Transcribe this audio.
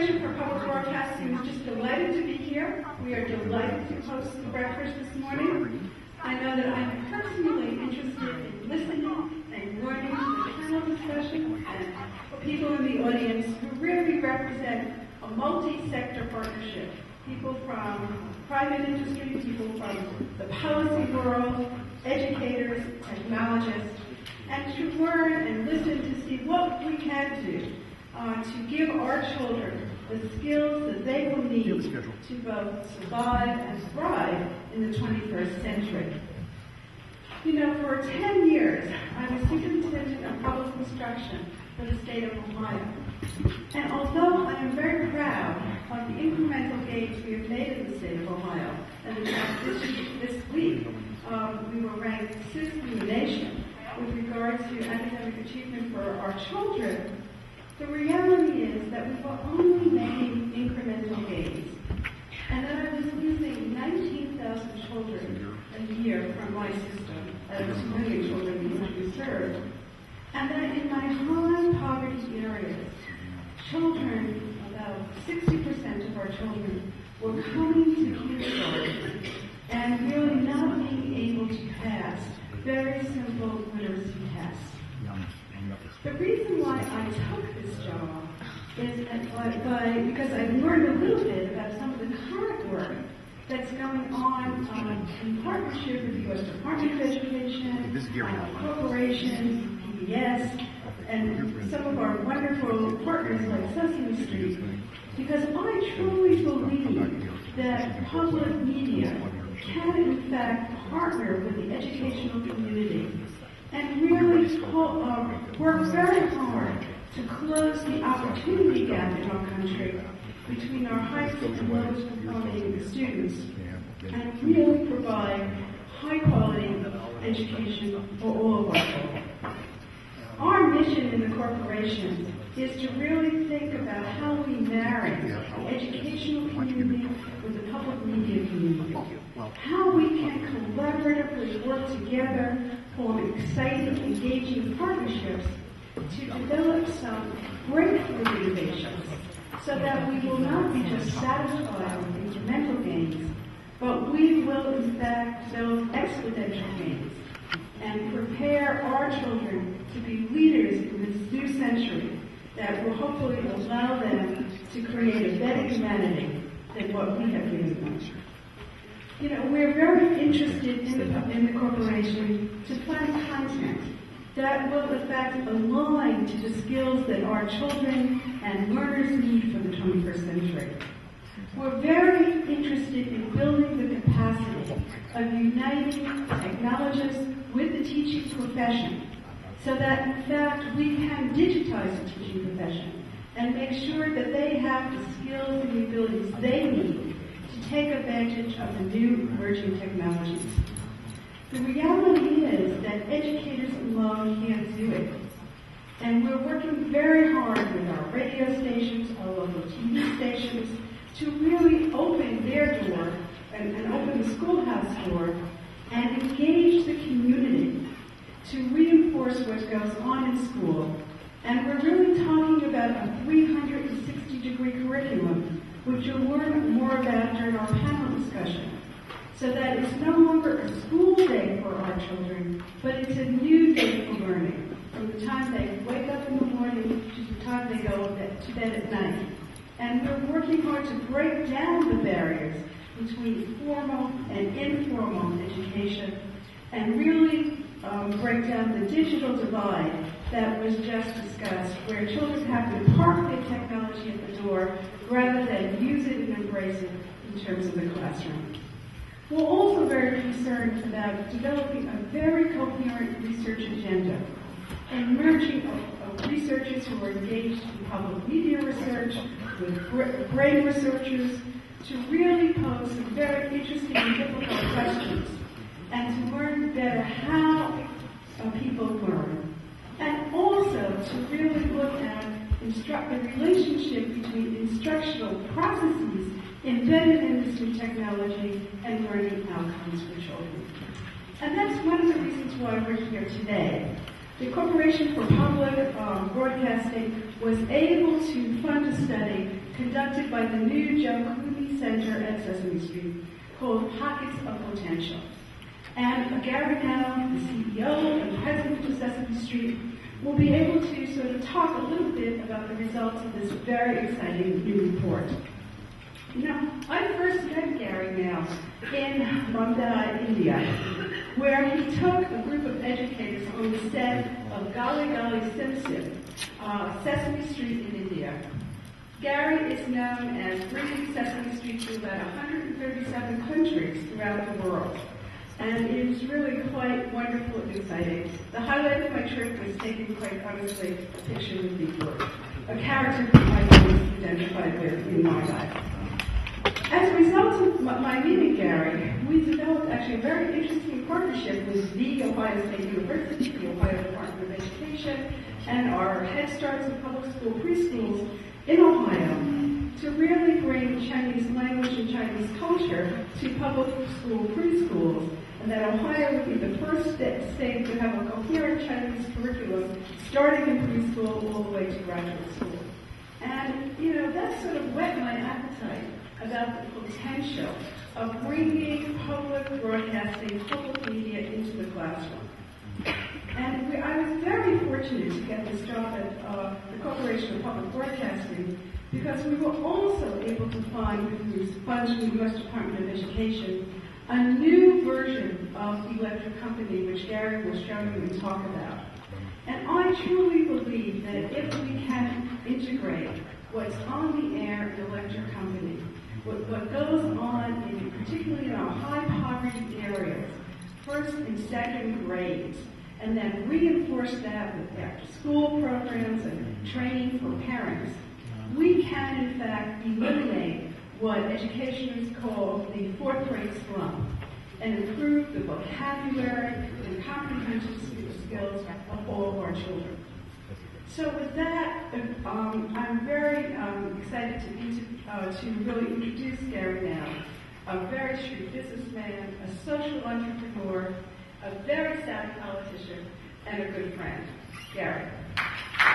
Corporation for Public Broadcasting is just delighted to be here. We are delighted to host the breakfast this morning. I know that I'm personally interested in listening and learning to the panel discussion and people in the audience who really represent a multi-sector partnership. People from private industry, people from the policy world, educators, technologists, and to learn and listen to see what we can do to give our children the skills that they will need to both survive and thrive in the 21st century. You know, for 10 years, I was superintendent of public instruction for the state of Ohio. And although I am very proud of the incremental gains we have made in the state of Ohio, and in fact this week we were ranked 6th in the nation with regard to academic achievement for our children, the reality is that we were only making incremental gains. And that I was losing 19,000 children a year from my system, out of 2 million children we serve. And that in my high poverty areas, children, about 60% of our children, were coming to kindergarten and really not being able to pass very simple literacy tests. The reason why I took this job is because I learned a little bit about some of the current work that's going on in partnership with the U.S. Department of Education, corporations, PBS, and some of our wonderful partners like Sesame Street, because I truly believe that public media can in fact partner with the educational community and really work very hard to close the opportunity gap in our country between our highest and lowest performing students and really provide high quality education for all of our children. Our mission in the corporation is to really think about how we marry the educational community with the public media community. How we can collaboratively work together for exciting, engaging partnerships to develop some breakthrough innovations so that we will not be just satisfied with incremental gains, but we will in fact build exponential gains and prepare our children to be leaders in this new century that will hopefully allow them to create a better humanity than what we have given them. You know, we're very interested in the corporation to plan content that will in fact align to the skills that our children and learners need for the 21st century. We're very interested in building the capacity of uniting technologists with the teaching profession so that in fact we can digitize the teaching profession and make sure that they have the skills and the abilities they need to take advantage of the new emerging technologies. The reality is that educators alone can't do it. And we're working very hard with our radio stations, our local TV stations, to really open their door and open the schoolhouse door and engage the community to reinforce what goes on in school. And we're really talking about a 360-degree curriculum, which you'll learn more about during our panel discussion. So that it's no longer a school day for our children, but it's a new day for learning, from the time they wake up in the morning to the time they go to bed at night. And we're working hard to break down the barriers between formal and informal education and really break down the digital divide that was just discussed, where children have to park their technology at the door rather than use it and embrace it in terms of the classroom. We're also very concerned about developing a very coherent research agenda and merging of researchers who are engaged in public media research with brain researchers to really pose some very interesting and difficult questions and to learn better how people learn. And also to really look at the relationship between instructional processes embedded in this new technology and learning outcomes for children. And that's one of the reasons why we're here today. the Corporation for Public Broadcasting was able to fund a study conducted by the new Joe Cooley Center at Sesame Street called Pockets of Potential. And Gary Now, the CEO and president of Sesame Street, will be able to sort of talk a little bit about the results of this very exciting new report. Now, I first met Gary Now in Mumbai, India, where he took a group of educators on the set of Golly Golly Simpson, Sesame Street in India. Gary is known as bringing Sesame Street to about 137 countries throughout the world. And it was really quite wonderful and exciting. The highlight of my trip was taking, quite honestly, a picture with Bigfoot, a character who I was identified with in my life. As a result of my meeting Gary, we developed actually a very interesting partnership with the Ohio State University, the Ohio Department of Education, and our Head Starts and public school preschools in Ohio to really bring Chinese language and Chinese culture to public school preschools, and that Ohio would be the first state to have a coherent Chinese curriculum starting in preschool all the way to graduate school. And, you know, that sort of whet my appetite about the potential of bringing public broadcasting, public media into the classroom. And I was very fortunate to get this job at the Corporation of Public Broadcasting because we were also able to find, through funds from the U.S. Department of Education, a new version of the electric company, which Gary will show you and talk about. And I truly believe that if we can integrate what's on the air in the electric company, what goes on, particularly in our high-poverty areas, first and second grades, and then reinforce that with after-school programs and training for parents, we can, in fact, eliminate what educators call the fourth grade slump and improve the vocabulary and comprehension skills of all of our children. So with that, I'm very excited to really introduce Gary Now, a very shrewd businessman, a social entrepreneur, a very savvy politician, and a good friend. Gary.